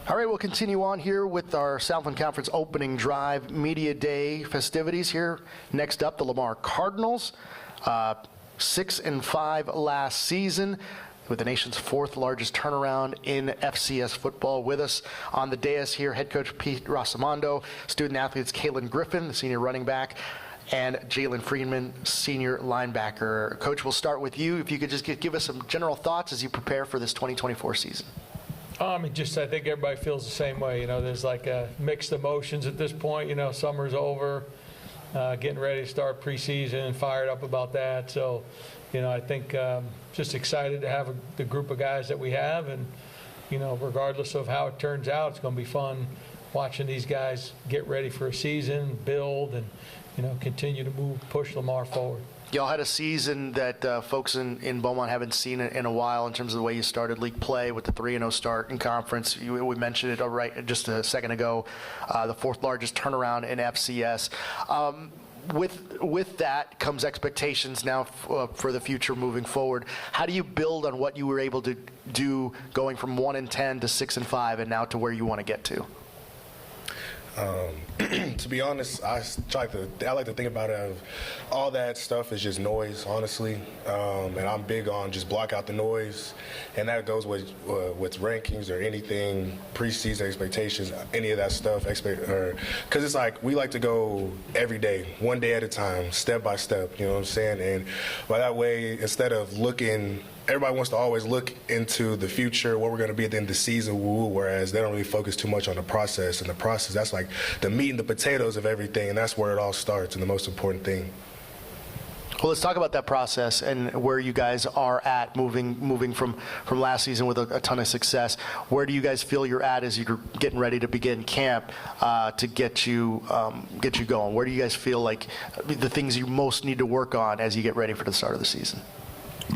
All right, we'll continue on here with our Southland Conference Opening Drive Media Day festivities here. Next up, the Lamar Cardinals, 6-5 last season, with the nation's fourth largest turnaround in FCS football. With us on the dais here, Head Coach Pete Rossomando, student athletes Khalan Griffin, the senior running back, and Jalen Freeman, senior linebacker. Coach, we'll start with you. If you could just give us some general thoughts as you prepare for this 2024 season. I think everybody feels the same way. You know, there's like mixed emotions at this point. You know, summer's over, getting ready to start preseason and fired up about that. So, you know, I think just excited to have the group of guys that we have. And, you know, regardless of how it turns out, it's going to be fun watching these guys get ready for a season, build, and, you know, continue to push Lamar forward. Y'all had a season that folks in Beaumont haven't seen in a while in terms of the way you started league play with the 3-0 start in conference. We mentioned it right just a second ago, the fourth largest turnaround in FCS. With that comes expectations now for the future moving forward. How do you build on what you were able to do going from 1-10 to 6-5 and now to where you want to get to? To be honest, I like to think about it as all that stuff is just noise, honestly. And I'm big on just block out the noise, and that goes with rankings or anything, preseason expectations, any of that stuff. Because it's like we like to go every day, one day at a time, step by step. You know what I'm saying? And by that way, instead of looking. Everybody wants to always look into the future, what we're going to be at the end of the season, whereas they don't really focus too much on the process. And the process, that's like the meat and the potatoes of everything, and that's where it all starts and the most important thing. Well, let's talk about that process and where you guys are at moving from last season with a ton of success. Where do you guys feel you're at as you're getting ready to begin camp to get you going? Where do you guys feel like the things you most need to work on as you get ready for the start of the season?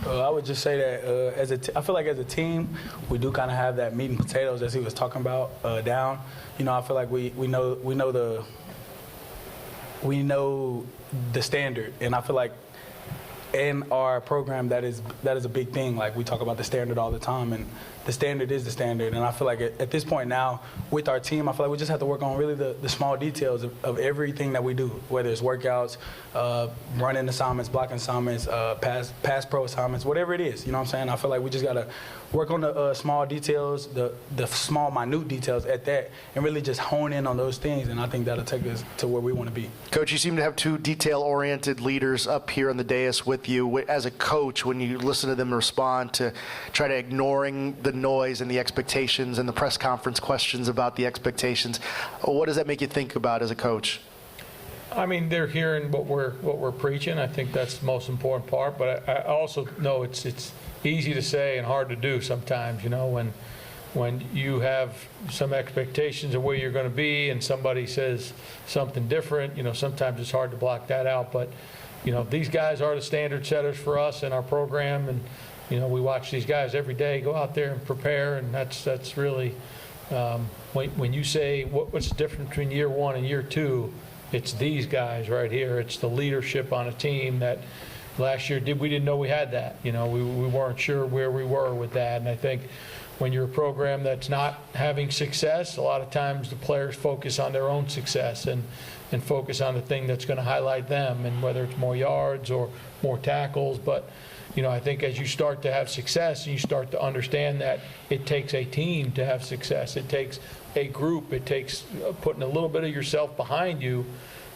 I would just say that I feel like as a team, we do kind of have that meat and potatoes, as he was talking about, down. You know, I feel like we know the standard, and I feel like in our program that is a big thing. Like we talk about the standard all the time, and the standard is the standard. And I feel like at this point now with our team, I feel like we just have to work on really the small details of everything that we do, whether it's workouts, running assignments, blocking assignments, pass pro assignments, whatever it is. You know what I'm saying? I feel like we just got to work on the small details, the small, minute details at that, and really just hone in on those things. And I think that'll take us to where we want to be. Coach, you seem to have two detail-oriented leaders up here on the dais with you. As a coach, when you listen to them respond to try to ignoring the noise and the expectations and the press conference questions about the expectations, what does that make you think about as a coach? I mean, they're hearing what we're preaching. I think that's the most important part. But I also know it's easy to say and hard to do sometimes. You know, when you have some expectations of where you're going to be, and somebody says something different. You know, sometimes it's hard to block that out. But you know, these guys are the standard setters for us in our program, and you know, we watch these guys every day go out there and prepare, and that's really when you say what's the difference between year one and year two. It's these guys right here. It's the leadership on a team that last year we didn't know we had that. You know, we weren't sure where we were with that. And I think when you're a program that's not having success, a lot of times the players focus on their own success and focus on the thing that's going to highlight them, and whether it's more yards or more tackles. But you know, I think as you start to have success and you start to understand that it takes a team to have success, it takes a group, it takes putting a little bit of yourself behind you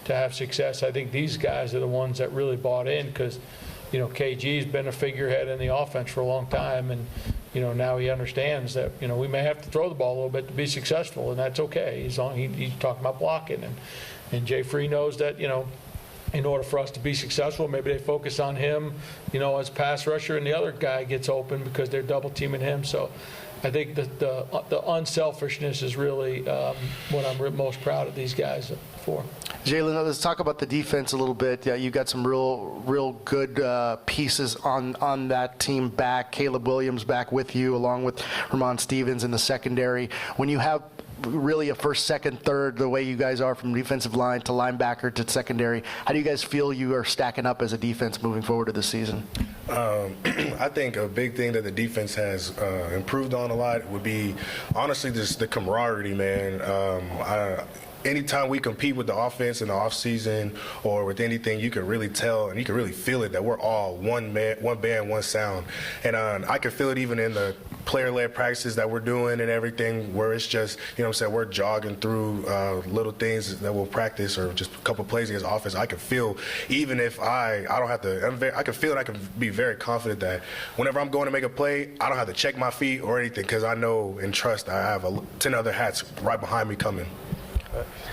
to have success. I think these guys are the ones that really bought in, because you know, KG's been a figurehead in the offense for a long time, and you know, now he understands that you know, we may have to throw the ball a little bit to be successful, and that's okay. He's talking about blocking, and Jay Free knows that, you know, in order for us to be successful, maybe they focus on him, you know, as pass rusher, and the other guy gets open because they're double teaming him. So I think that the unselfishness is really what I'm most proud of these guys for. Jalen, let's talk about the defense a little bit. Yeah, you got some real good pieces on that team back. Caleb Williams back with you, along with Ramon Stevens in the secondary. When you have really a first, second, third, the way you guys are from defensive line to linebacker to secondary. How do you guys feel you are stacking up as a defense moving forward to the season? I think a big thing that the defense has improved on a lot would be, honestly, just the camaraderie, man. Anytime we compete with the offense in the offseason or with anything, you can really tell and you can really feel it that we're all one man, one band, one sound. And I can feel it even in the player-led practices that we're doing and everything, where it's just, you know what I'm saying, we're jogging through little things that we'll practice or just a couple plays against offense. I can feel, even if I don't have to, I can feel and I can be very confident that whenever I'm going to make a play, I don't have to check my feet or anything because I know and trust I have 10 other hats right behind me coming.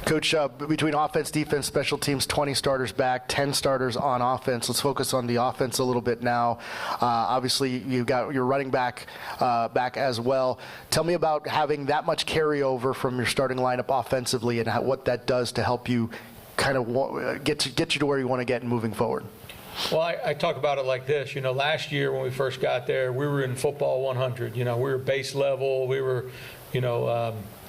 Coach, between offense, defense, special teams, 20 starters back, 10 starters on offense. Let's focus on the offense a little bit now. Obviously, you've got your running back back as well. Tell me about having that much carryover from your starting lineup offensively and what that does to help you kind of get you to where you want to get moving forward. Well, I talk about it like this. You know, last year when we first got there, we were in football 100. You know, we were base level. We were,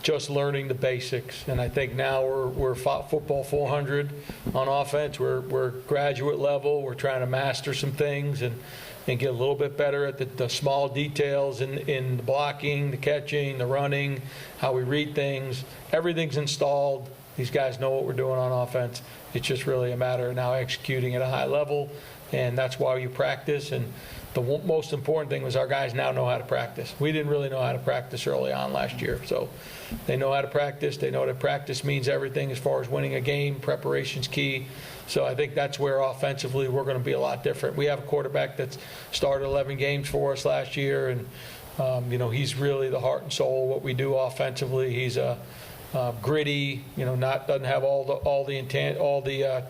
just learning the basics. And I think now we're football 400 on offense. We're graduate level. We're trying to master some things and get a little bit better at the small details in the blocking, the catching, the running, how we read things. Everything's installed. These guys know what we're doing on offense. It's just really a matter of now executing at a high level, and that's why you practice. And the most important thing was our guys now know how to practice. We didn't really know how to practice early on last year, so they know how to practice. They know that practice means everything as far as winning a game. Preparation's key. So I think that's where offensively we're going to be a lot different. We have a quarterback that's started 11 games for us last year, and he's really the heart and soul of what we do offensively. He's a gritty, doesn't have all the intent, all the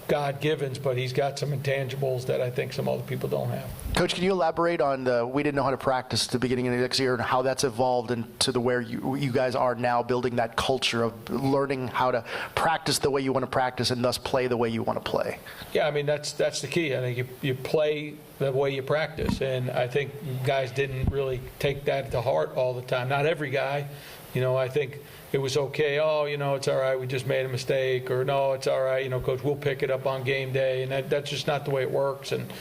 God-givens, but he's got some intangibles that I think some other people don't have. Coach, can you elaborate on we didn't know how to practice at the beginning of the next year and how that's evolved into the where you guys are now building that culture of learning how to practice the way you want to practice and thus play the way you want to play? Yeah, I mean, that's the key. I think you play the way you practice, and I think guys didn't really take that to heart all the time. Not every guy. I think it was okay. Oh, it's all right. We just made a mistake. Or no, it's all right. Coach, we'll pick it up on game day. And that's just not the way it works. And,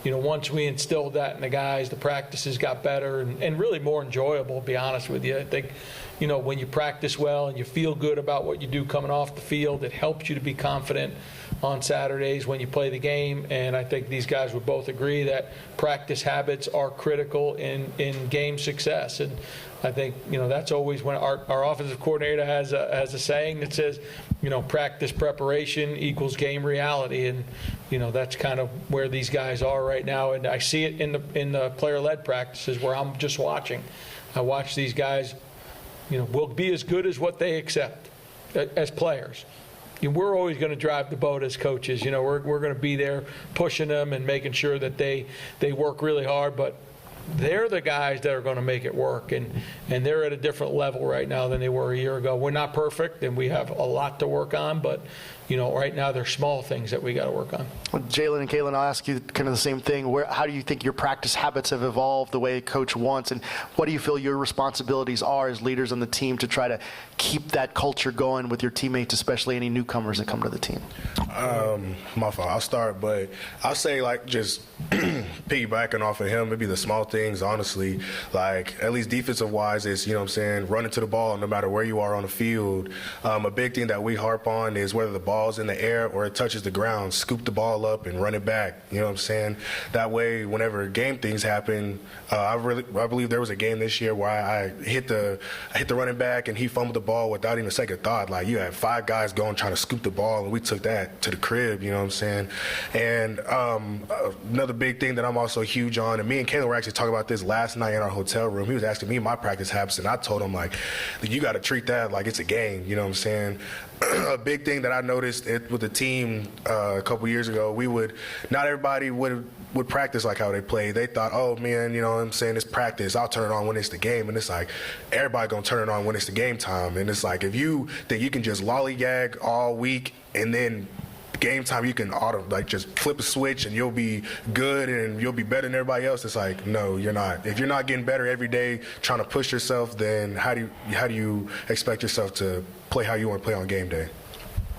once we instilled that in the guys, the practices got better and really more enjoyable, to be honest with you. I think, when you practice well and you feel good about what you do coming off the field, it helps you to be confident on Saturdays when you play the game. And I think these guys would both agree that practice habits are critical in game success. And I think, that's always when our offensive coordinator has a saying that says, practice preparation equals game reality. And, that's kind of where these guys are right now. And I see it in the player-led practices where I'm just watching. I watch these guys, will be as good as what they accept as players. We're always going to drive the boat as coaches. We're going to be there pushing them and making sure that they work really hard. But they're the guys that are going to make it work, and they're at a different level right now than they were a year ago. We're not perfect, and we have a lot to work on, but right now there's small things that we got to work on. Well, Jalen and Khalan, I'll ask you kind of the same thing. How do you think your practice habits have evolved the way Coach wants, and what do you feel your responsibilities are as leaders on the team to try to keep that culture going with your teammates, especially any newcomers that come to the team? My fault. I'll start, but I'll say, just piggybacking off of him, maybe the small things, honestly, at least defensive-wise is, running to the ball no matter where you are on the field. A big thing that we harp on is whether the ball's in the air or it touches the ground, scoop the ball up and run it back. That way, whenever game things happen, I believe there was a game this year where I hit the running back and he fumbled the ball without even a second thought. You had 5 guys going trying to scoop the ball, and we took that to the crib, And another big thing that I'm also huge on, and me and Khalan were actually talking about this last night in our hotel room. He was asking me my practice habits, and I told him, you got to treat that like it's a game, A big thing that I noticed with the team a couple years ago, not everybody would practice like how they play. They thought, oh, man, it's practice. I'll turn it on when it's the game. And it's everybody going to turn it on when it's the game time. And it's if you think you can just lollygag all week and then game time you can just flip a switch and you'll be good and you'll be better than everybody else. It's like, no, you're not. If you're not getting better every day, trying to push yourself, then how do you expect yourself to play how you want to play on game day?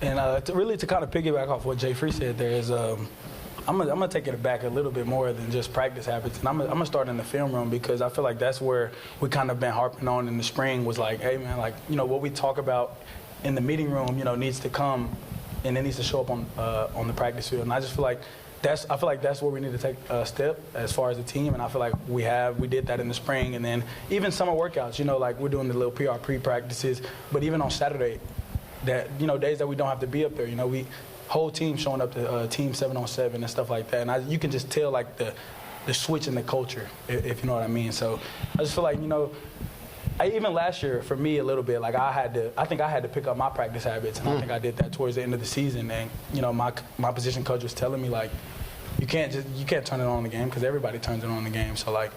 And to kind of piggyback off what Jay Free said, there is I'm gonna take it back a little bit more than just practice habits, and I'm gonna start in the film room, because I feel like that's where we kind of been harping on in the spring, was like, hey man, like, you know, what we talk about in the meeting room, you know, needs to come and it needs to show up on the practice field. And I just feel like that's where we need to take a step as far as the team, and I feel like we did that in the spring, and then even summer workouts, you know, like we're doing the little PR pre-practices, but even on Saturday, that, you know, days that we don't have to be up there, you know, we whole team showing up to team 7-on-7 and stuff like that, and you can just tell like the switch in the culture, if you know what I mean. So I just feel like, you know, even last year for me a little bit, like I think I had to pick up my practice habits, and I think I did that towards the end of the season. And you know, my position coach was telling me, like, you can't turn it on in the game, because everybody turns it on in the game. So like,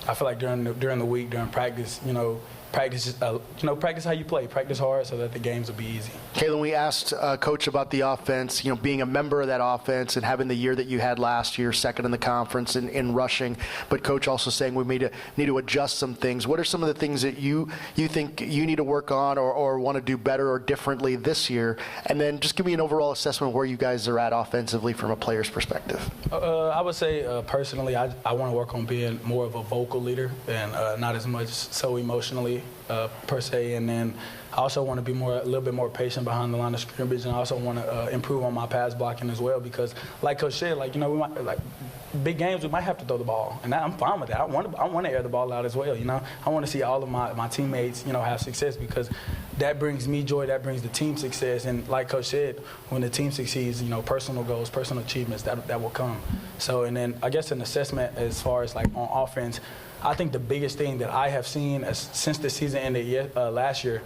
I feel like during the week, during practice, you know, practice how you play. Practice hard so that the games will be easy. Khalan, we asked Coach about the offense, you know, being a member of that offense and having the year that you had last year, second in the conference in rushing. But Coach also saying we need to adjust some things. What are some of the things that you think you need to work on or want to do better or differently this year? And then just give me an overall assessment of where you guys are at offensively from a player's perspective. I would say personally, I want to work on being more of a vocal leader and not as much so emotionally per se. And then I also want to be a little bit more patient behind the line of scrimmage, and I also want to improve on my pass blocking as well, because like Coach said, like, you know, we might, like, big games we might have to throw the ball, and I'm fine with that. I want to air the ball out as well, you know. I want to see all of my teammates, you know, have success, because that brings me joy, that brings the team success. And like Coach said, when the team succeeds, you know, personal goals, personal achievements, that will come. So, and then I guess an assessment as far as like on offense, I think the biggest thing that I have seen since the season ended last year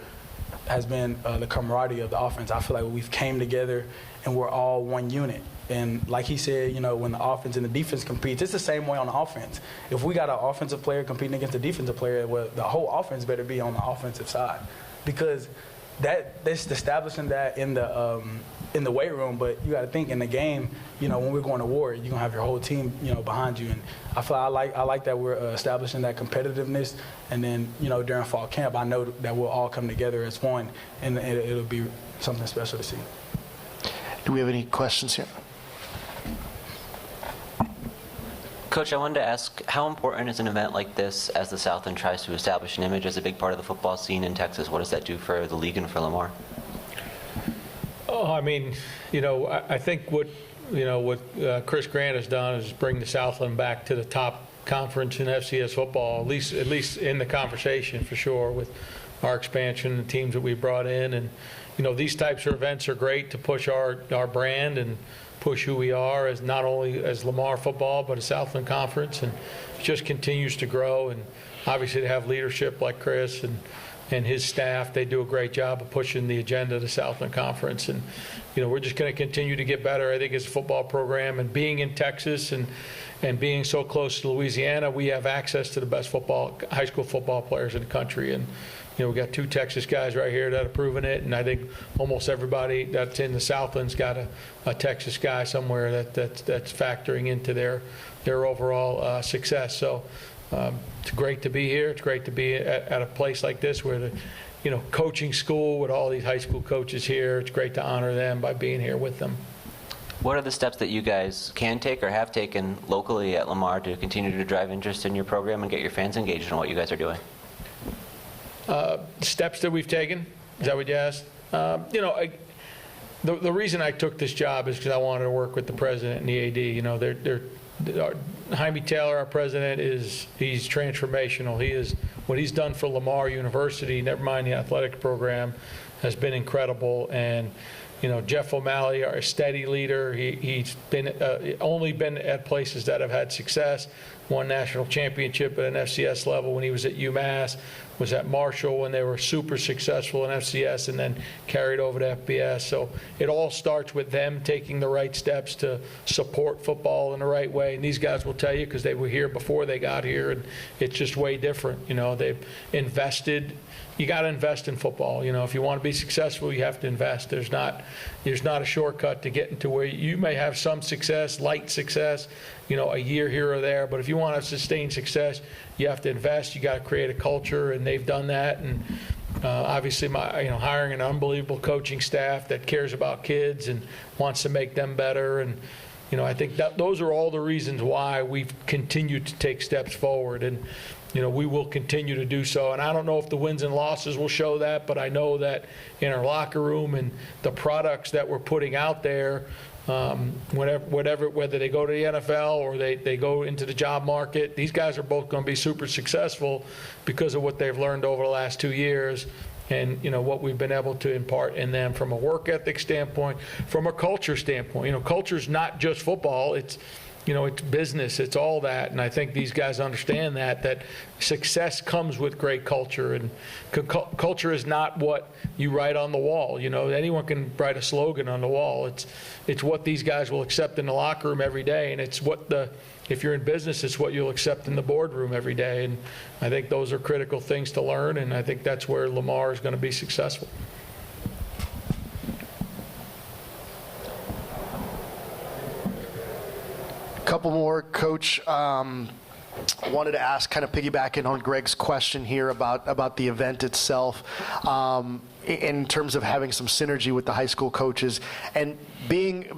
has been the camaraderie of the offense. I feel like we've came together and we're all one unit. And like he said, you know, when the offense and the defense competes, it's the same way on the offense. If we got an offensive player competing against a defensive player, well, the whole offense better be on the offensive side, because that's establishing that in the weight room. But you got to think in the game, you know, when we're going to war, you're gonna have your whole team, you know, behind you. And I feel I like that we're establishing that competitiveness. And then, you know, during fall camp, I know that we'll all come together as one, and it'll be something special to see. Do we have any questions here? Coach, I wanted to ask, how important is an event like this, as the Southland tries to establish an image as a big part of the football scene in Texas? What does that do for the league and for Lamar? Oh, I mean, you know, I think what Chris Grant has done is bring the Southland back to the top conference in FCS football, at least in the conversation for sure, with our expansion and the teams that we brought in. And you know, these types of events are great to push our brand and push who we are as not only as Lamar football, but a Southland Conference, and it just continues to grow. And obviously to have leadership like Chris and his staff, they do a great job of pushing the agenda of the Southland Conference. And you know, we're just going to continue to get better, I think, as a football program. And being in Texas and being so close to Louisiana, we have access to the best high school football players in the country. And you know, we got 2 Texas guys right here that have proven it, and I think almost everybody that's in the Southland's got a Texas guy somewhere that's factoring into their overall success. So it's great to be here. It's great to be at a place like this where the, you know, coaching school with all these high school coaches here. It's great to honor them by being here with them. What are the steps that you guys can take or have taken locally at Lamar to continue to drive interest in your program and get your fans engaged in what you guys are doing? Steps that we've taken, is that what you asked? You know, the reason I took this job is because I wanted to work with the president and the AD. You know, Jaime Taylor, our president, he's transformational. What he's done for Lamar University, never mind the athletic program, has been incredible. And you know, Jeff O'Malley, our steady leader, he's been only been at places that have had success. won national championship at an FCS level when he was at UMass, was at Marshall when they were super successful in FCS, and then carried over to FBS. So it all starts with them taking the right steps to support football in the right way. And these guys will tell you, because they were here before they got here, and it's just way different. They've invested. You got to invest in football. If you want to be successful, you have to invest. There's not a shortcut to getting to where you may have some success, light success, a year here or there. But if you want to sustain success, you have to invest. You got to create a culture, and they've done that. And obviously, hiring an unbelievable coaching staff that cares about kids and wants to make them better. And I think that those are all the reasons why we've continued to take steps forward. And we will continue to do so. And I don't know if the wins and losses will show that, but I know that in our locker room and the products that we're putting out there, whether they go to the NFL or they go into the job market, these guys are both going to be super successful because of what they've learned over the last 2 years. And what we've been able to impart in them from a work ethic standpoint, from a culture standpoint. Culture is not just football. It's business. It's all that. And I think these guys understand that success comes with great culture. And culture is not what you write on the wall. Anyone can write a slogan on the wall. It's what these guys will accept in the locker room every day. And it's if you're in business, it's what you'll accept in the boardroom every day. And I think those are critical things to learn. And I think that's where Lamar is going to be successful. Couple more, Coach. Wanted to ask, kind of piggybacking on Greg's question here about the event itself, in terms of having some synergy with the high school coaches and being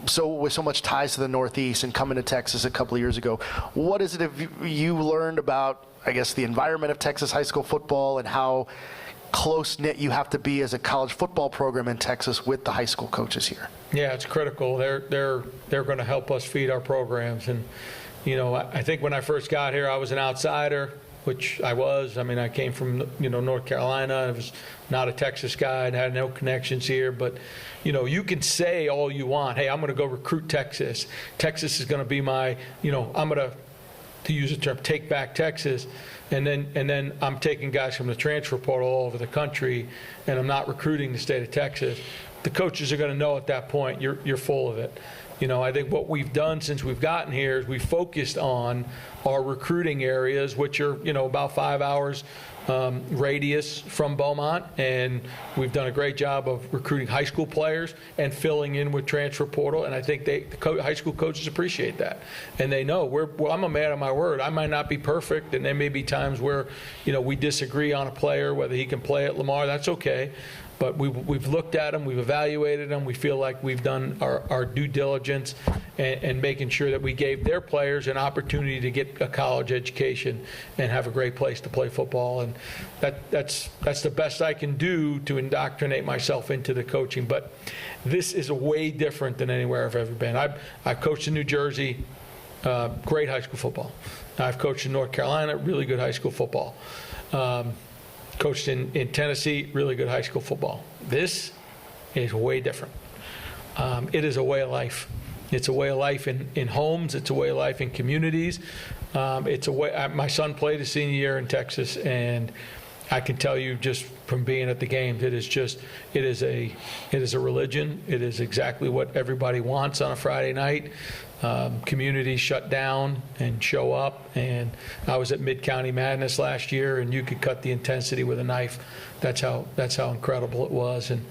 with so much ties to the Northeast and coming to Texas a couple of years ago. What is it have you learned about, I guess, the environment of Texas high school football and how close-knit you have to be as a college football program in Texas with the high school coaches here? Yeah, it's critical. They're going to help us feed our programs. And, I think when I first got here, I was an outsider, which I was. I mean, I came from, North Carolina. I was not a Texas guy and had no connections here. But, you can say all you want. Hey, I'm going to go recruit Texas. Texas is going to be my, I'm going to use the term, take back Texas. And then I'm taking guys from the transfer portal all over the country, and I'm not recruiting the state of Texas. The coaches are going to know at that point you're full of it. I think what we've done since we've gotten here is we focused on our recruiting areas, which are about 5 hours radius from Beaumont, and we've done a great job of recruiting high school players and filling in with transfer portal. And I think the high school coaches appreciate that, and they know I'm a man of my word. I might not be perfect, and there may be times where we disagree on a player whether he can play at Lamar. That's okay. But we've looked at them, we've evaluated them. We feel like we've done our due diligence and making sure that we gave their players an opportunity to get a college education and have a great place to play football. And that's the best I can do to indoctrinate myself into the coaching. But this is way different than anywhere I've ever been. I've coached in New Jersey, great high school football. I've coached in North Carolina, really good high school football. Coached in Tennessee, really good high school football. This is way different. It is a way of life. It's a way of life in homes. It's a way of life in communities. It's a way. My son played his senior year in Texas, and I can tell you just from being at the games, it is a religion. It is exactly what everybody wants on a Friday night. Communities shut down and show up, and I was at Mid-County Madness last year, and you could cut the intensity with a knife. That's how incredible it was, and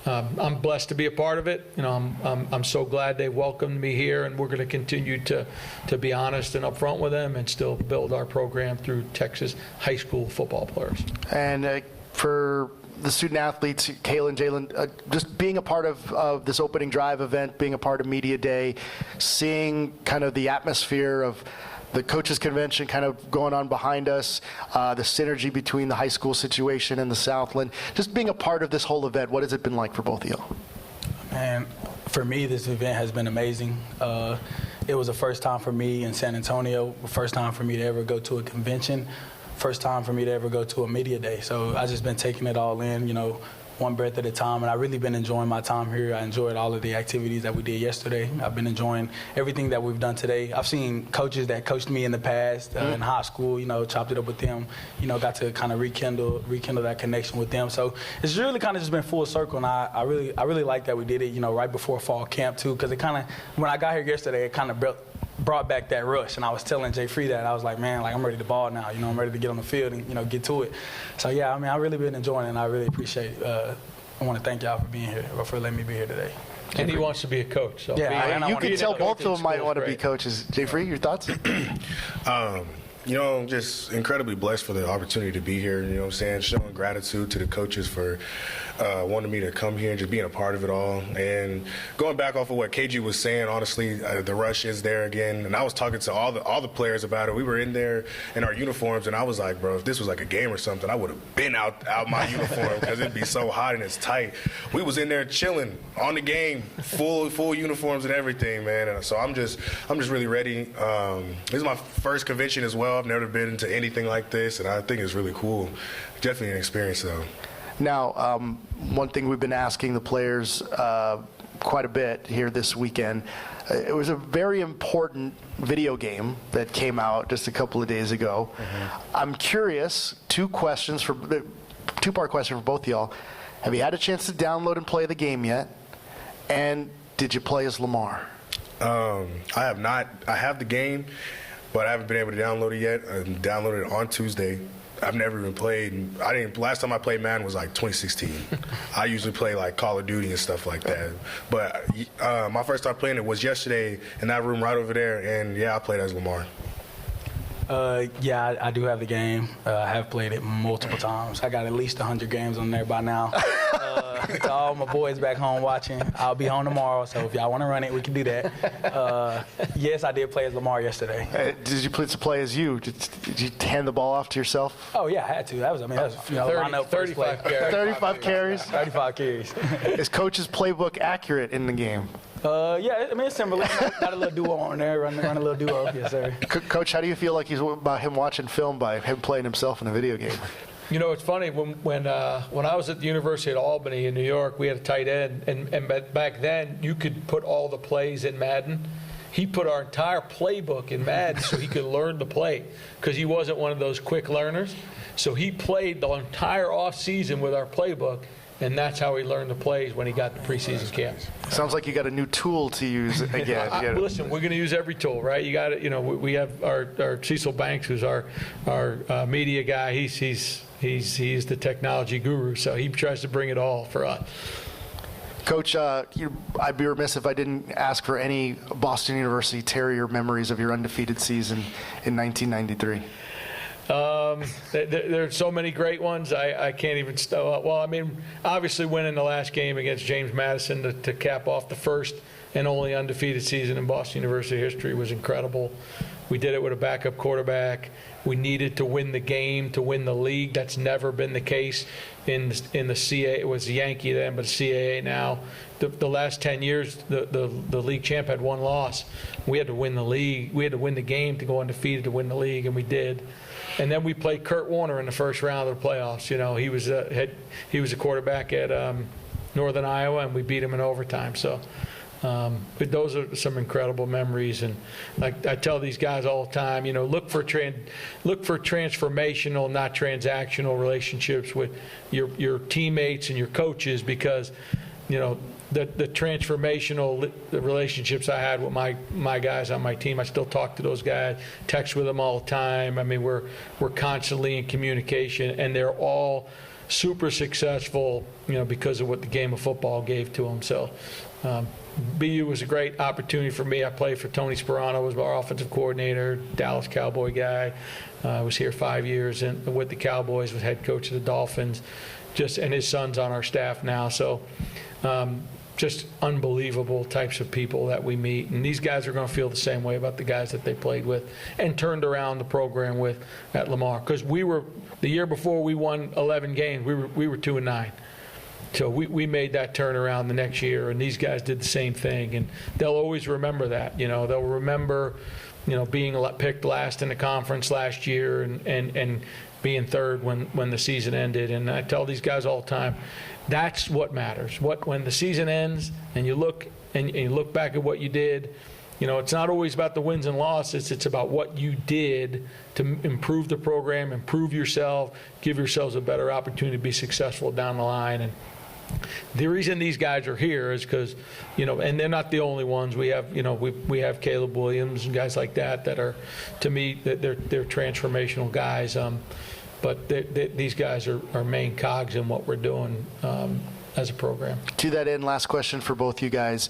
I'm blessed to be a part of it. I'm so glad they welcomed me here, and we're going to continue to be honest and upfront with them and still build our program through Texas high school football players. And for the student athletes, Khalan, Jalen, just being a part of this opening drive event, being a part of Media Day, seeing kind of the atmosphere of the coaches convention kind of going on behind us, the synergy between the high school situation and the Southland, just being a part of this whole event, what has it been like for both of you? Man, for me, this event has been amazing. It was the first time for me in San Antonio, the first time for me to ever go to a convention, first time for me to ever go to a media day. So I just been taking it all in, one breath at a time. And I've really been enjoying my time here. I enjoyed all of the activities that we did yesterday. I've been enjoying everything that we've done today. I've seen coaches that coached me in the past in high school, chopped it up with them, got to kind of rekindle that connection with them. So it's really kind of just been full circle, and I really like that we did it, right before fall camp too, because it kind of, when I got here yesterday, it kind of brought back that rush. And I was telling Jay Free that I was like, man, I'm ready to ball now. I'm ready to get on the field and get to it. So yeah, I've really been enjoying it, and I really appreciate. I want to thank y'all for being here, or for letting me be here today. And he wants to be a coach. So yeah, you can tell both of them might want to be coaches. Jay Free, your thoughts? I'm just incredibly blessed for the opportunity to be here. You know what I'm saying? Showing gratitude to the coaches for wanting me to come here and just being a part of it all. And going back off of what KG was saying, honestly, the rush is there again. And I was talking to all the players about it. We were in there in our uniforms, and I was like, bro, if this was like a game or something, I would have been out my uniform because it'd be so hot and it's tight. We was in there chilling on the game, full uniforms and everything, man. And so I'm just really ready. This is my first convention as well. I've never been into anything like this, and I think it's really cool. Definitely an experience, though. Now, one thing we've been asking the players quite a bit here this weekend, it was a very important video game that came out just a couple of days ago. I'm curious, two-part question for both of y'all. Have you had a chance to download and play the game yet? And did you play as Lamar? I have not. I have the game, but I haven't been able to download it yet. I downloaded it on Tuesday. I've never even played. Last time I played Madden was like 2016. I usually play like Call of Duty and stuff like that. But my first time playing it was yesterday in that room right over there, and yeah, I played as Lamar. Yeah, I do have the game. I have played it multiple times. I got at least 100 games on there by now. To all my boys back home watching, I'll be home tomorrow, so if y'all want to run it, we can do that. Yes, I did play as Lamar yesterday. Did you play as you? Did you hand the ball off to yourself? Oh, yeah, I had to. That was 35 carries. 35 carries? 35 carries. Is Coach's playbook accurate in the game? Yeah, it's similar. Got a little duo on there, run a little duo. Yes, sir. Coach, how do you feel like about him watching film by him playing himself in a video game? It's funny, when I was at the University of Albany in New York, we had a tight end, and back then you could put all the plays in Madden. He put our entire playbook in Madden so he could learn the play, because he wasn't one of those quick learners. So he played the entire offseason with our playbook, and that's how he learned the plays when he got the preseason camp. Sounds like you got a new tool to use again. Listen, we're going to use every tool, right? You got it. We have our Cecil Banks, who's our media guy. He's the technology guru, so he tries to bring it all for us. Coach, I'd be remiss if I didn't ask for any Boston University Terrier memories of your undefeated season in 1993. There are so many great ones. I can't even obviously winning the last game against James Madison to cap off the first and only undefeated season in Boston University history was incredible. We did it with a backup quarterback. We needed to win the game to win the league. That's never been the case in the CAA. It was the Yankee then, but CAA now. The last 10 years, the league champ had one loss. We had to win the league. We had to win the game to go undefeated to win the league, and we did. And then we played Kurt Warner in the first round of the playoffs. He was a quarterback at Northern Iowa, and we beat him in overtime. So, but those are some incredible memories. And like I tell these guys all the time, look for transformational, not transactional relationships with your teammates and your coaches, because the transformational relationships I had with my guys on my team, I still talk to those guys, text with them all the time. I mean, we're constantly in communication, and they're all super successful, because of what the game of football gave to them. So BU was a great opportunity for me. I played for Tony Sperano, was our offensive coordinator, Dallas Cowboy guy. I was here 5 years with the Cowboys, was head coach of the Dolphins, and his son's on our staff now. So just unbelievable types of people that we meet. And these guys are going to feel the same way about the guys that they played with and turned around the program with at Lamar. Because the year before we won 11 games, we were 2-9. So we made that turnaround the next year, and these guys did the same thing. And they'll always remember that. They'll remember being picked last in the conference last year and being third when the season ended. And I tell these guys all the time, that's what matters. When the season ends and you look back at what you did, it's not always about the wins and losses. It's about what you did to improve the program, improve yourself, give yourselves a better opportunity to be successful down the line. And the reason these guys are here is because, and they're not the only ones. We have, we have Caleb Williams and guys like that are, to me, they're transformational guys. But these guys are main cogs in what we're doing as a program. To that end, last question for both you guys.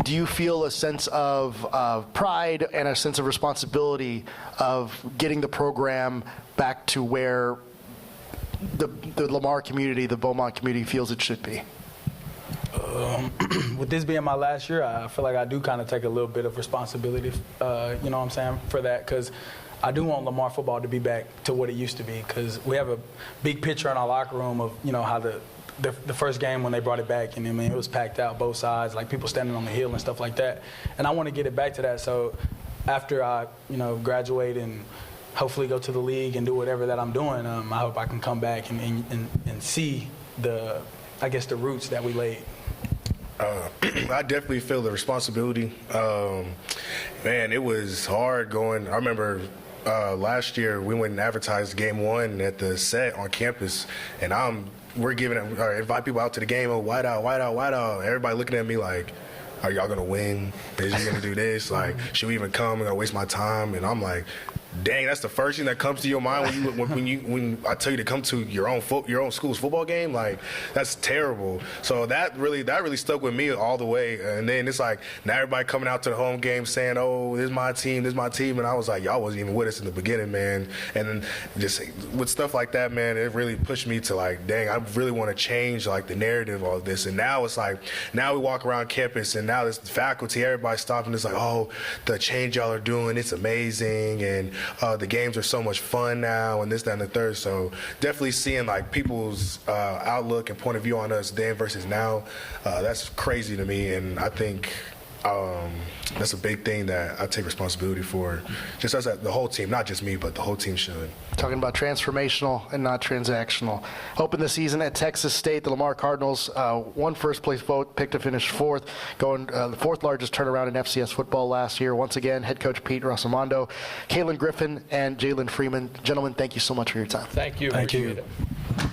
Do you feel a sense of pride and a sense of responsibility of getting the program back to where the Lamar community, the Beaumont community feels it should be? With this being my last year, I feel like I do kind of take a little bit of responsibility, for that, because I do want Lamar football to be back to what it used to be, because we have a big picture in our locker room of, how the first game when they brought it back, and it was packed out both sides, like people standing on the hill and stuff like that. And I want to get it back to that. So after I, graduate and hopefully go to the league and do whatever that I'm doing, I hope I can come back and see the roots that we laid. I definitely feel the responsibility. Man, it was hard going. I remember last year we went and advertised game one at the set on campus, and we're invite people out to the game. Oh, white out, white out, white out. Everybody looking at me like, are y'all gonna win? Is you gonna do this? Like, should we even come? I'm gonna waste my time. And I'm like, dang, that's the first thing that comes to your mind when I tell you to come to your own school's football game. Like, that's terrible. So that really stuck with me all the way. And then it's like now everybody coming out to the home game saying, "Oh, this is my team, and I was like, y'all wasn't even with us in the beginning, man. And then just with stuff like that, man, it really pushed me to like, dang, I really want to change like the narrative of this. And now it's like, now we walk around campus and now there's the faculty, everybody stopping. It's like, oh, the change y'all are doing, it's amazing. And the games are so much fun now, and this, that, and the third. So definitely seeing like people's outlook and point of view on us then versus now, that's crazy to me. And I think that's a big thing that I take responsibility for, just as the whole team, not just me, but the whole team should. Talking about transformational and not transactional. Open the season at Texas State, the Lamar Cardinals won first place vote, picked to finish fourth, going the fourth largest turnaround in FCS football last year. Once again, head coach Pete Rossomando, Khalan Griffin, and Jalen Freeman. Gentlemen, thank you so much for your time. Thank you. Thank you. Appreciate it.